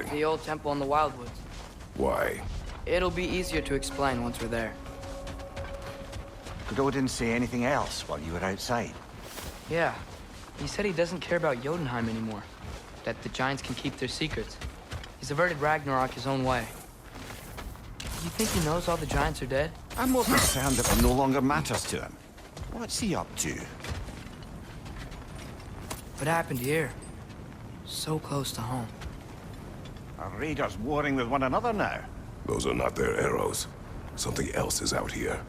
going? The old temple in the Wildwoods. Why? It'll be easier to explain once we're there. Did Odin say anything else while you were outside? Yeah. He said he doesn't care about Jotunheim anymore. That the giants can keep their secrets. He's averted Ragnarok his own way. You think he knows all the giants are dead? I'm more concerned that it no longer matters to him. What's he up to? What happened here? So close to home. Are raiders warring with one another now? Those are not their arrows. Something else is out here.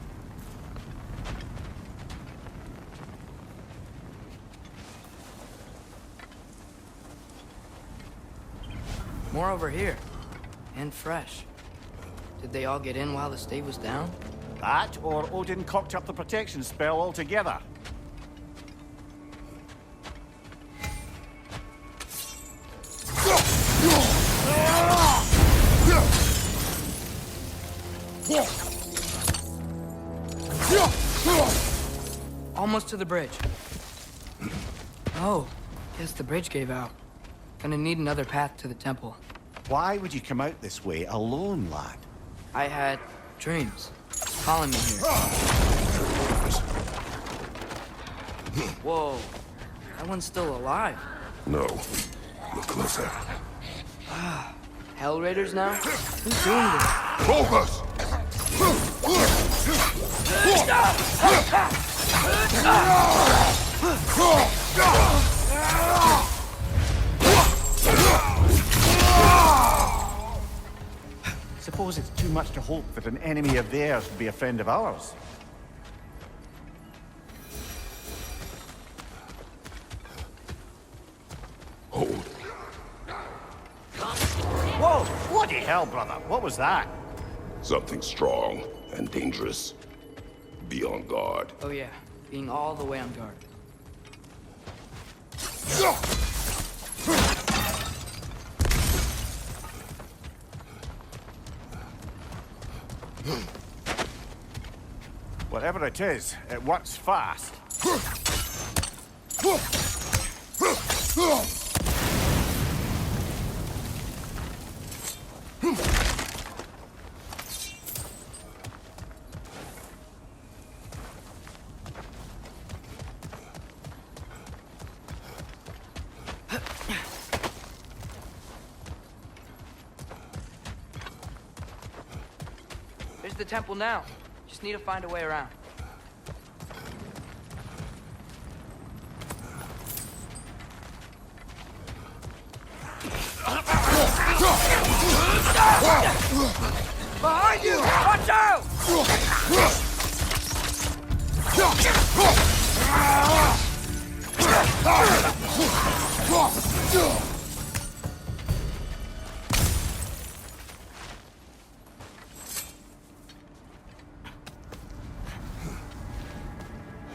More over here. And fresh. Did they all get in while the stave was down? That, or Odin cocked up the protection spell altogether. Almost to the bridge. Oh, guess the bridge gave out. Gonna need another path to the temple. Why would you come out this way alone, lad? I had dreams calling me here. Whoa, that one's still alive. No. Look closer. Hell Raiders now? Who's doing this? Focus! Suppose it's too much to hope that an enemy of theirs would be a friend of ours. Hold. Whoa! Bloody hell, brother! What was that? Something strong and dangerous. Be on guard. Oh yeah, being all the way on guard. Whatever it is, it works fast. There's the temple now. Just need to find a way around. Behind you! Watch out!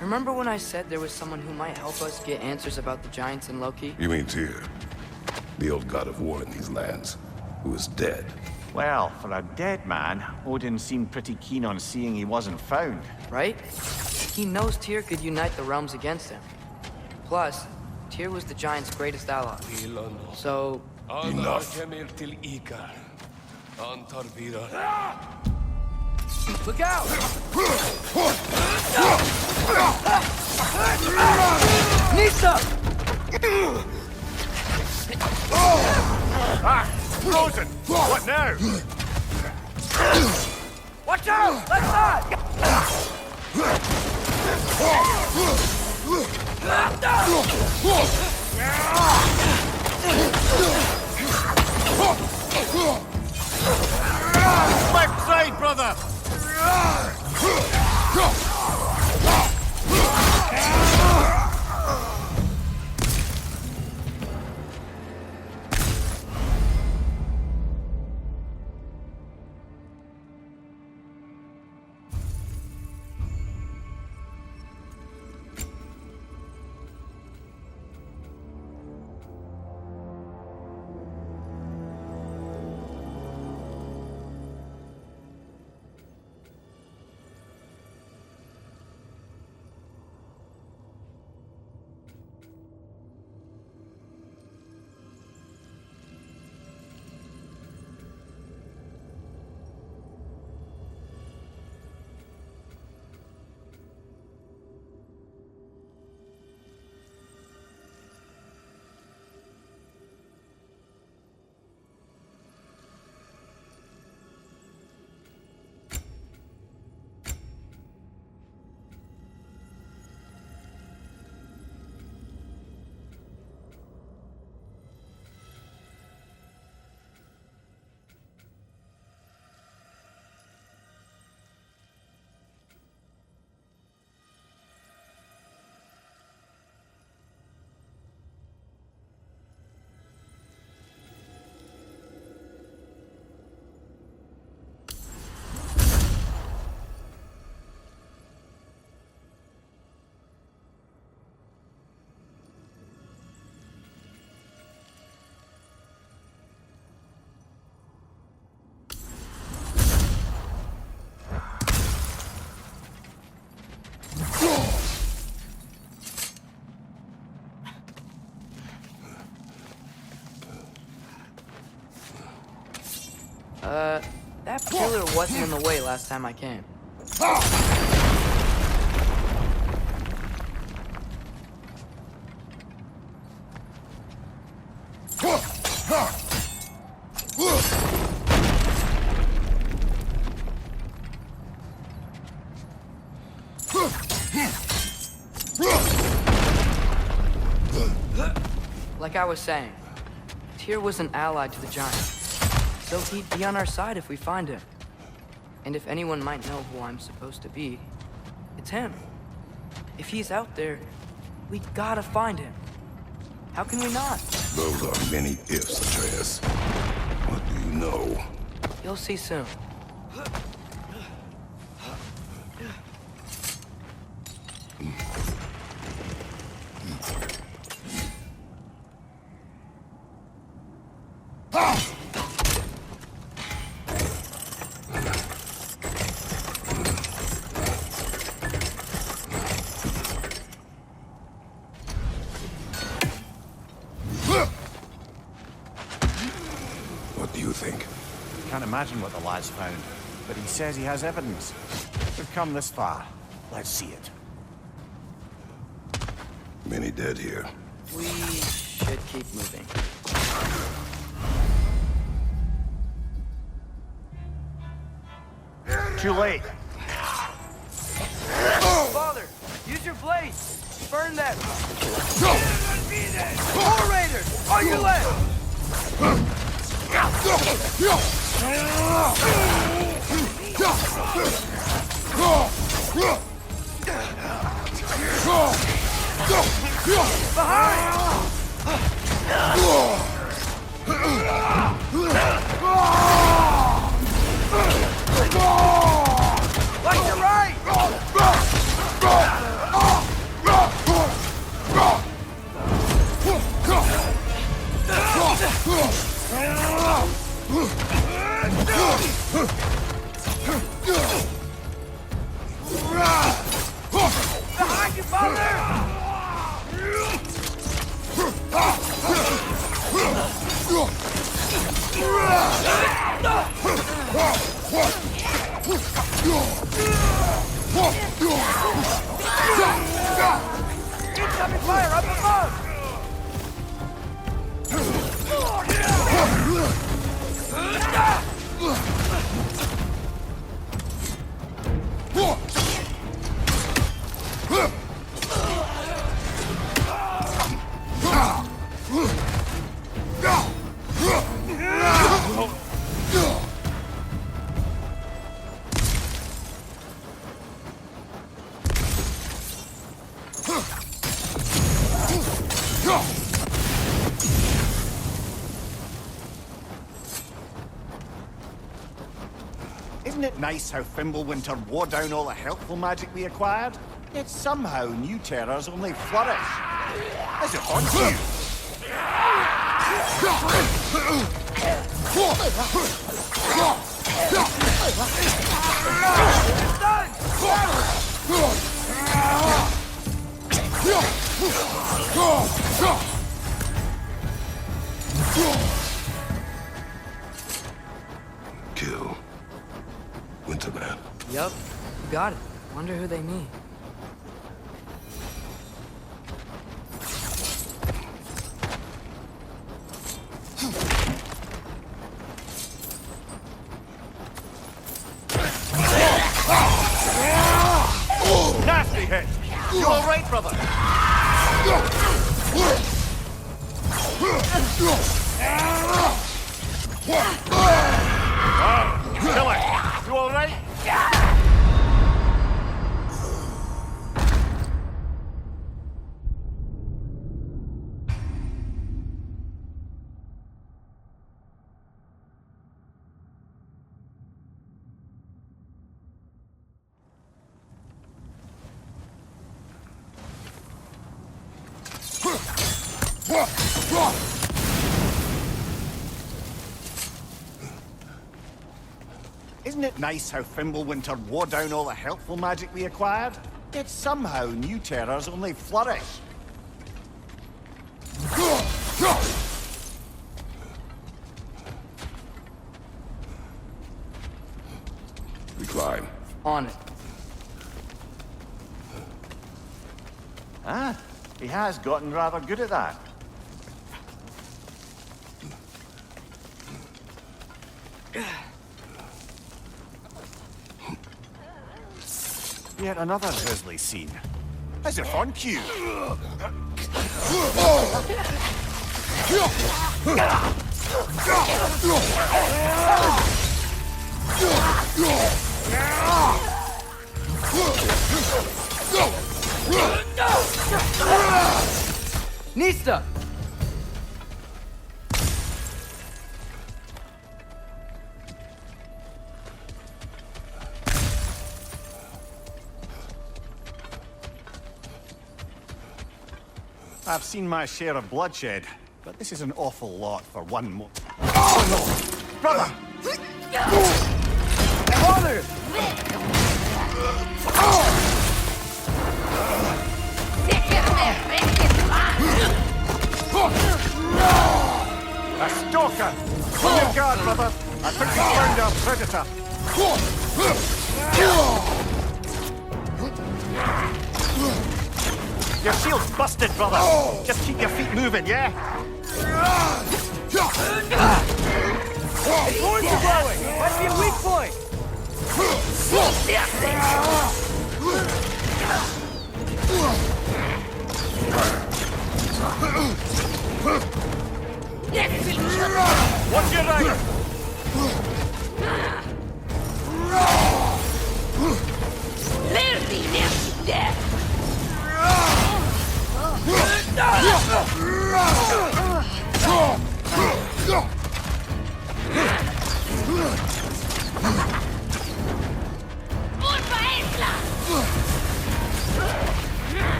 Remember when I said there was someone who might help us get answers about the giants and Loki? You mean Tyr? The old god of war in these lands, who is dead. Well, for a dead man, Odin seemed pretty keen on seeing he wasn't found. Right? He knows Tyr could unite the realms against him. Plus, Tyr was the giant's greatest ally. So, Enough. look out! Nisa! Ah! Frozen! What now? Watch out! Left side! Left side, brother! That pillar wasn't in the way last time I came. Like I was saying, Tyr was an ally to the Giants. So he'd be on our side if we find him. And if anyone might know who I'm supposed to be, it's him. If he's out there, we gotta find him. How can we not? Those are many ifs, Atreus. What do you know? You'll see soon. What do you think? Can't imagine what the lad's found, but he says he has evidence. We've come this far. Let's see it. Many dead here. We should keep moving. Too late. Father, use your blades! Burn them! More raiders! On your left! Like you're right! Behind you, father! Incoming fire up above! Isn't it nice how Fimbulwinter wore down all the helpful magic we acquired? Yet somehow new terrors only flourish. As it haunts you. Kill. Winterman. Yup, you got it. Wonder who they mean. Nasty hit! You alright, brother? Killer, you alright? Isn't it nice how Fimbulwinter wore down all the helpful magic we acquired? Yet somehow new terrors only flourish. climb. On it. Ah, he has gotten rather good at that. Yet another grisly scene. As if on cue. Nista! I've seen my share of bloodshed, but this is an awful lot for one more. Oh no! Brother! Father! A stalker! On your guard, brother! I think we found our predator! Your shield's busted, brother! Just keep your feet moving, yeah? Horns are blowing! Might be a weak point! Watch your right!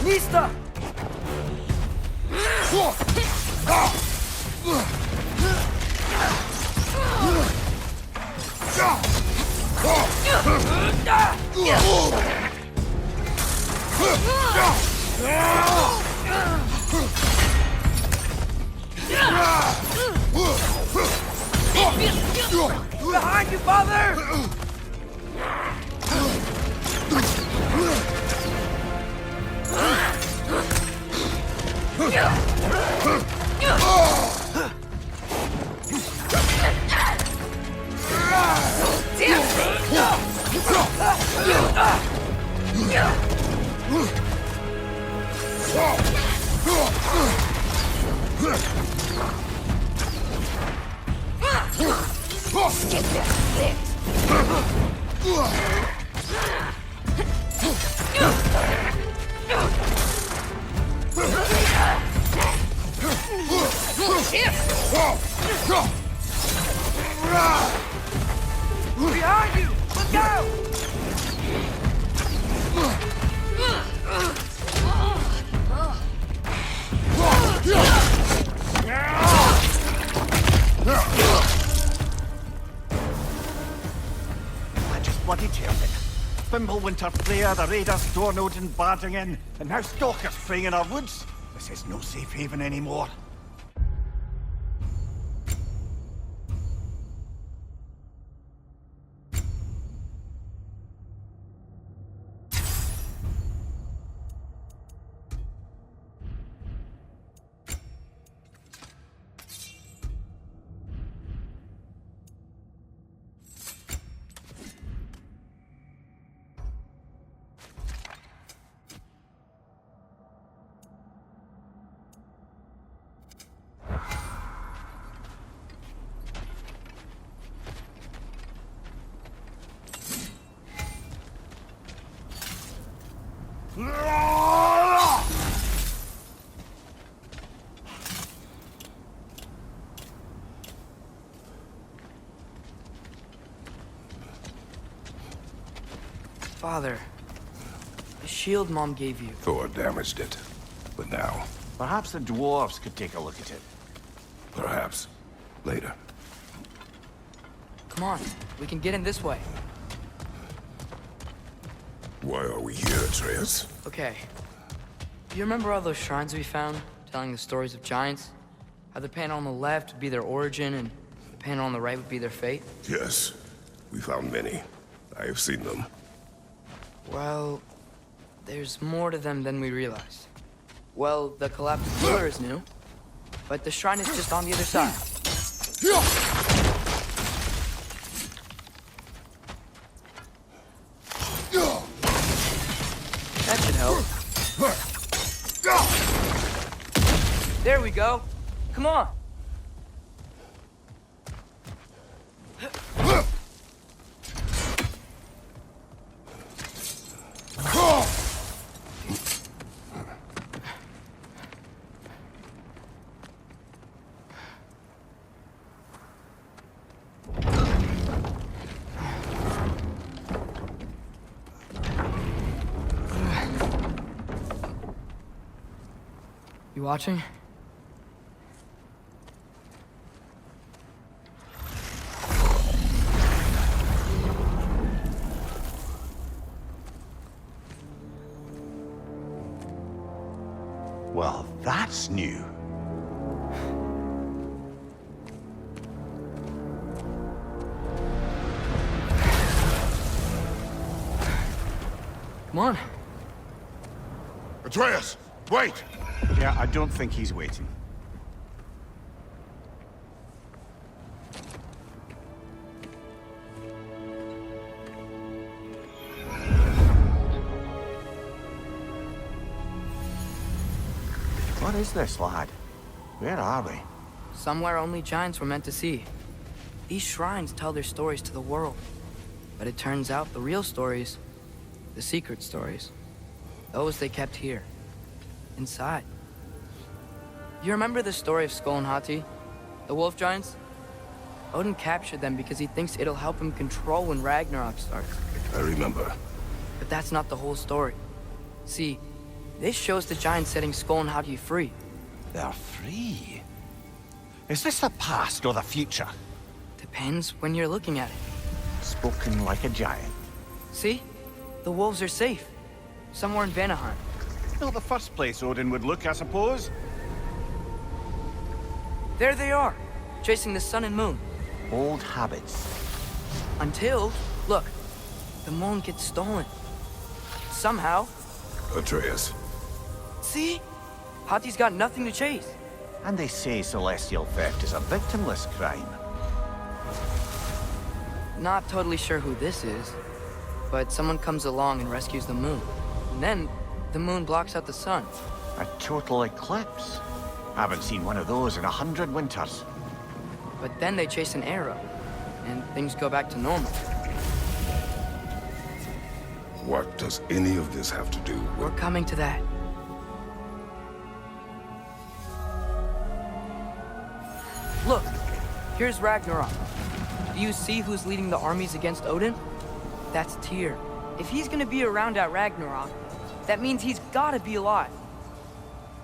Nista! Behind you, father! Behind you! Look out! I just bloody tailed it. Fimbulwinter Freya, the raiders, Stornodin barging in, and now stalkers preying in our woods. This is no safe haven anymore. Father, The shield Mom gave you. Thor damaged it. But now, Perhaps the dwarves could take a look at it. perhaps, later. Come on, we can get in this way. Why are we here, Atreus? Okay. Do you remember all those shrines we found, telling the stories of giants? How the panel on the left would be their origin, and the panel on the right would be their fate? Yes, we found many. I have seen them. Well, there's more to them than we realized. Well, the collapsed pillar is new, but the shrine is just on the other side. That should help. There we go. Come on. You watching? Well, that's new. Come on. Atreus, wait! Yeah, I don't think he's waiting. What is this, lad? Where are we? Somewhere only giants were meant to see. These shrines tell their stories to the world. But it turns out the real stories, the secret stories, those they kept here, inside. You remember the story of Skull and Hati, the wolf giants? Odin captured them because he thinks it'll help him control when Ragnarok starts. I remember. But that's not the whole story. See, this shows the giants setting Skull and Hati free. They're free. Is this the past or the future? Depends when you're looking at it. Spoken like a giant. See? The wolves are safe. Somewhere in Vanaheim. Not the first place Odin would look, I suppose. There they are, chasing the sun and moon. Old habits. Until, look, the moon gets stolen. Somehow. Atreus. See? Hati's got nothing to chase. And they say celestial theft is a victimless crime. Not totally sure who this is, but someone comes along and rescues the moon. And then, the moon blocks out the sun. A total eclipse. Haven't seen one of those in 100 winters. But then they chase an arrow, and things go back to normal. What does any of this have to do with... We're coming to that. Look, here's Ragnarok. Do you see who's leading the armies against Odin? That's Tyr. If he's gonna be around at Ragnarok, that means he's gotta be alive.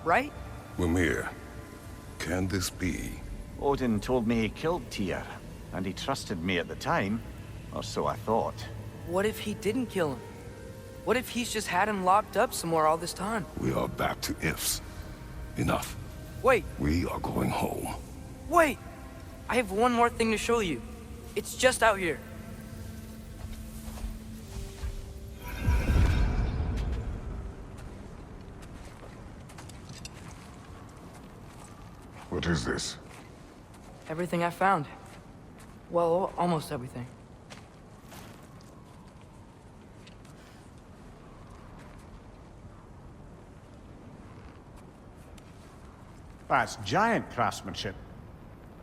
Right? Mimir, can this be? Odin told me he killed Tyr, and he trusted me at the time, or so I thought. What if he didn't kill him? What if he's just had him locked up somewhere all this time? We are back to ifs. Enough. Wait, We are going home. wait! I have one more thing to show you. It's just out here. What is this? Everything I found. Well, almost everything. That's giant craftsmanship.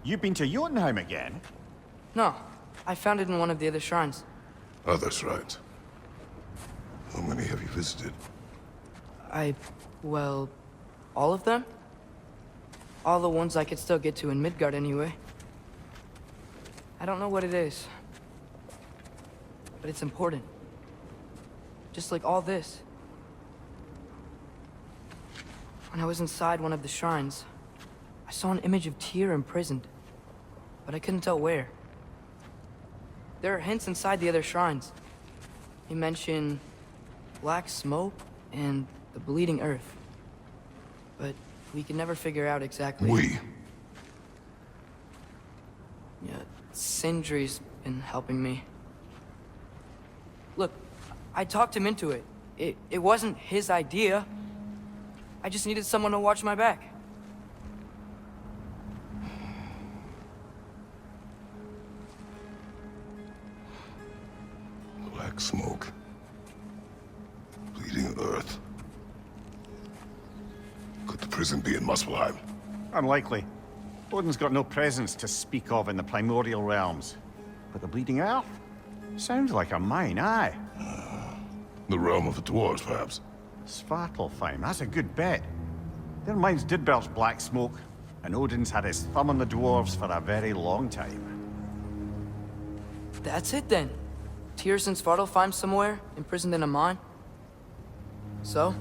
You've been to Jotunheim again? No, I found it in one of the other shrines. Other shrines. How many have you visited? Well, all of them? All the ones I could still get to in Midgard anyway. I don't know what it is, but it's important. Just like all this. When I was inside one of the shrines, I saw an image of Tyr imprisoned, but I couldn't tell where. There are hints inside the other shrines. They mention black smoke and the bleeding earth. But we can never figure out exactly... Yeah, Sindri's been helping me. Look, I talked him into it. It wasn't his idea. I just needed someone to watch my back. Black smoke. Bleeding earth. Could the prison be in Muspelheim? Unlikely. Odin's got no presence to speak of in the primordial realms. But the Bleeding Earth? Sounds like a mine, aye. The realm of the dwarves, perhaps? Svartalfheim, that's a good bet. Their mines did belch black smoke, and Odin's had his thumb on the dwarves for a very long time. That's it then. Tyr's in Svartalfheim somewhere, imprisoned in a mine. So,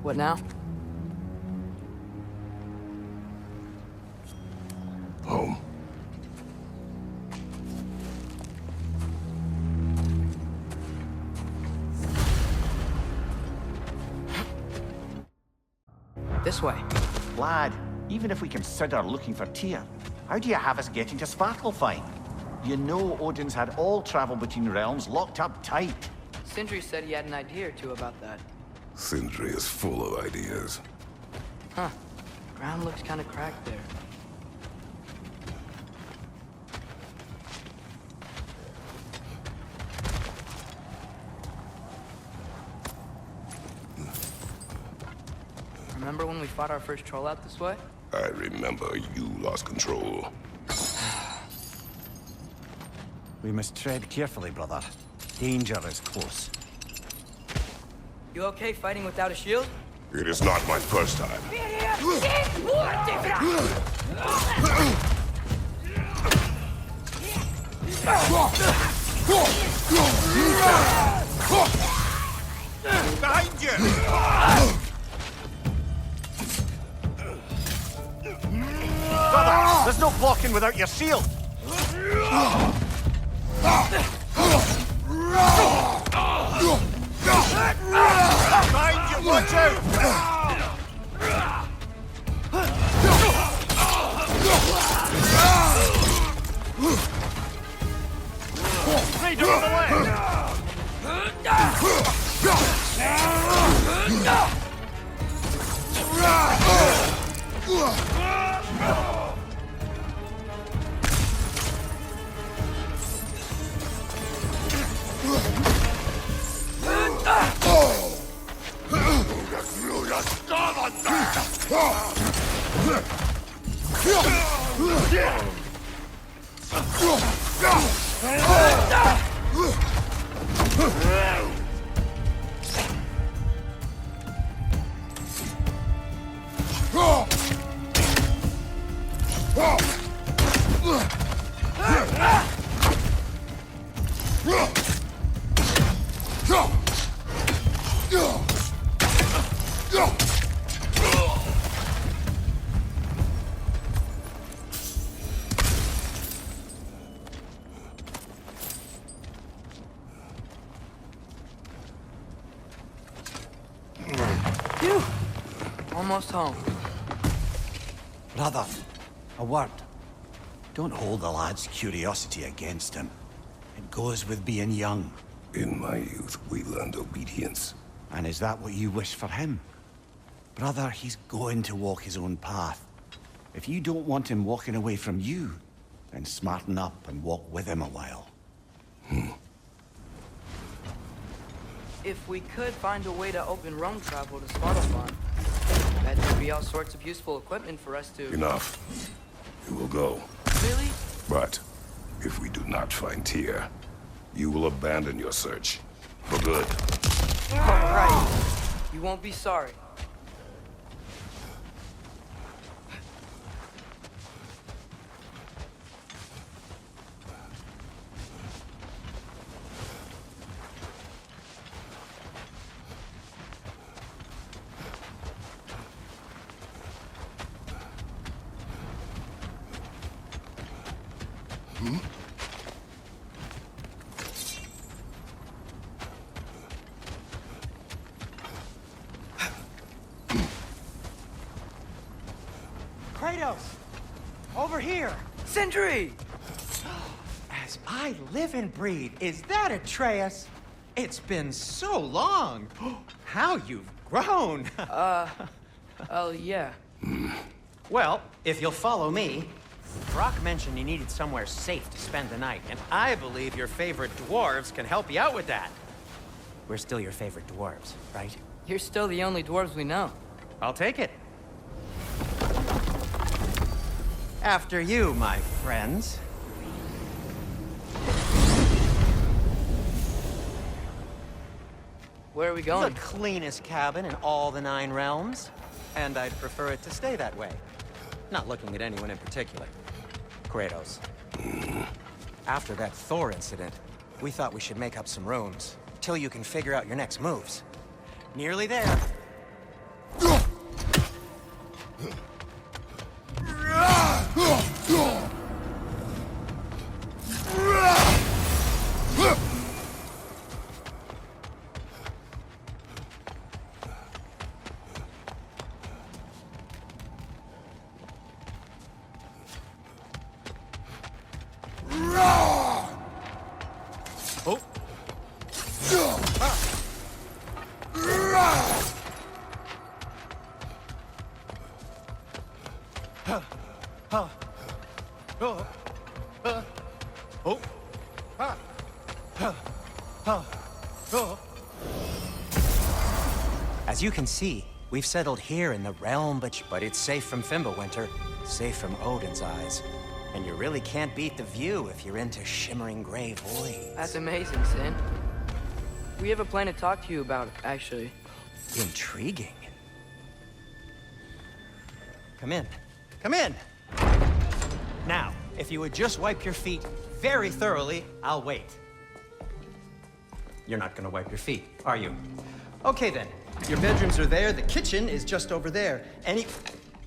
what now? Home. This way. Lad, even if we consider looking for Tyr, how do you have us getting to Svartalfheim? You know Odin's had all travel between realms locked up tight. Sindri said he had an idea or two about that. Sindri is full of ideas. Huh. Ground looks kind of cracked there. Remember when we fought our first troll out this way? I remember you lost control. We must tread carefully, brother. Danger is close. You okay fighting without a shield? It is not my first time. Behind you! Brother, there's no blocking without your shield! Behind you, watch out! Hey, to the left! Phew! Almost home. Brother, a word. Don't hold the lad's curiosity against him. It goes with being young. In my youth, we learned obedience. And is that what you wish for him? Brother, he's going to walk his own path. If you don't want him walking away from you, then smarten up and walk with him a while. If we could find a way to open roam travel to Svartalfheim, that would be all sorts of useful equipment for us to... Enough. We will go. Really? But if we do not find Tyr, you will abandon your search. For good. All right. You won't be sorry. Kratos! Over here! Sindri! As I live and breathe, is that Atreus? It's been so long! How you've grown! Oh, yeah. Well, if you'll follow me, Brock mentioned you needed somewhere safe to spend the night, and I believe your favorite dwarves can help you out with that. We're still your favorite dwarves, right? You're still the only dwarves we know. I'll take it. After you, my friends. Where are we going? The cleanest cabin in all the 9 realms. And I'd prefer it to stay that way. Not looking at anyone in particular. Kratos. After that Thor incident, we thought we should make up some rooms, till you can figure out your next moves. Nearly there. As you can see, we've settled here in the realm, but it's safe from Fimbulwinter, safe from Odin's eyes. And you really can't beat the view if you're into shimmering gray voids. That's amazing, Sin. We have a plan to talk to you about, actually. Intriguing. Come in. Come in! Now, if you would just wipe your feet very thoroughly, I'll wait. You're not gonna wipe your feet, are you? Okay then. Your bedrooms are there, the kitchen is just over there.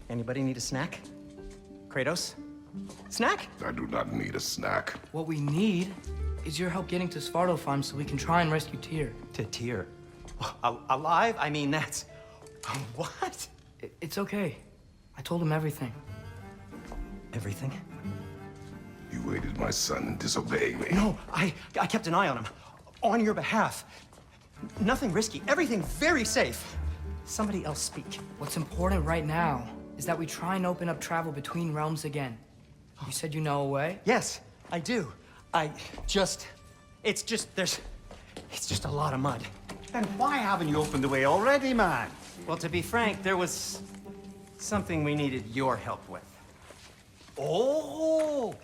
Anybody need a snack? Kratos? Snack? I do not need a snack. What we need is your help getting to Svartalfheim so we can try and rescue Tyr. To Tyr? Alive? I mean, that's... What? It's okay. I told him everything. Everything? You aided my son in disobeying me. No, I kept an eye on him. On your behalf. Nothing risky, everything very safe. Somebody else speak. What's important right now is that we try and open up travel between realms again. You said you know a way? Yes, I do. It's just a lot of mud. Then why haven't you opened the way already, man? Well, to be frank, there was something we needed your help with. Oh!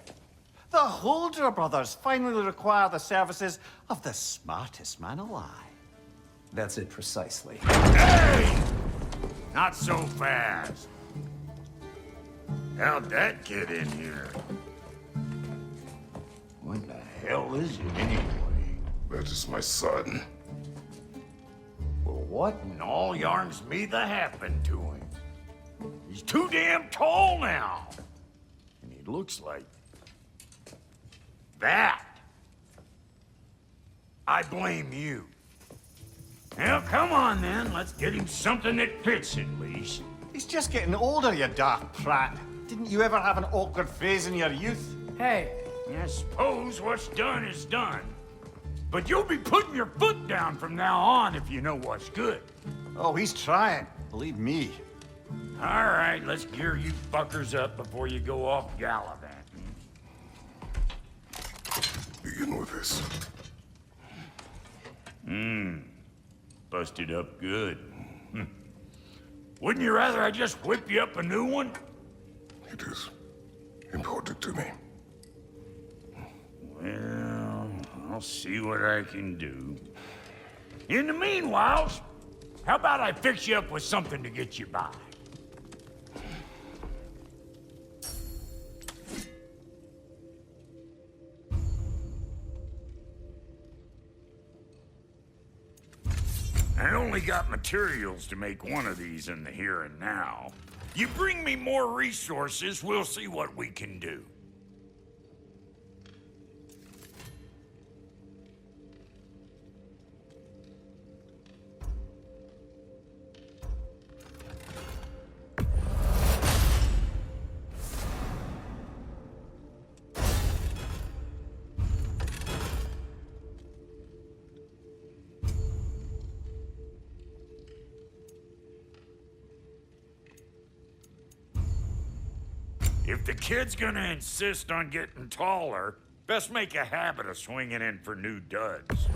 The Holder brothers finally require the services of the smartest man alive. That's it precisely. Hey! Not so fast. How'd that get in here? What the hell is it anyway? That is my son. Well, what in all yarns me the happened to him? He's too damn tall now. And he looks like... that. I blame you. Well, come on then. Let's get him something that fits at least. He's just getting older, you daft prat. Didn't you ever have an awkward phase in your youth? Hey, I suppose what's done is done. But you'll be putting your foot down from now on if you know what's good. Oh, he's trying. Believe me. All right, let's gear you fuckers up before you go off gallivanting. Begin with this. Busted up good. Wouldn't you rather I just whip you up a new one? It is important to me. Well, I'll see what I can do. In the meanwhile, how about I fix you up with something to get you by? I only got materials to make one of these in the here and now. You bring me more resources, we'll see what we can do. If the kid's gonna insist on getting taller, best make a habit of swinging in for new duds.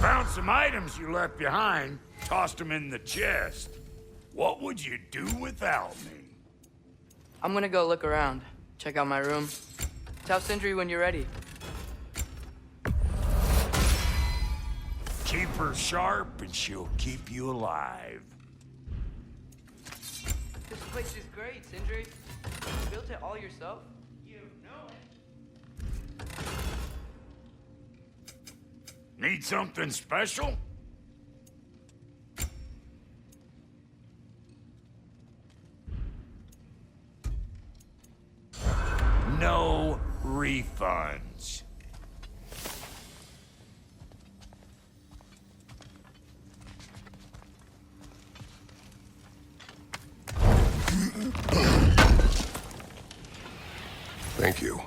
Found some items you left behind, tossed them in the chest. What would you do without me? I'm gonna go look around, check out my room. Tell Sindri when you're ready. Keep her sharp and she'll keep you alive. This place is great, Sindri. You built it all yourself? You know it. Need something special? No refunds. Thank you.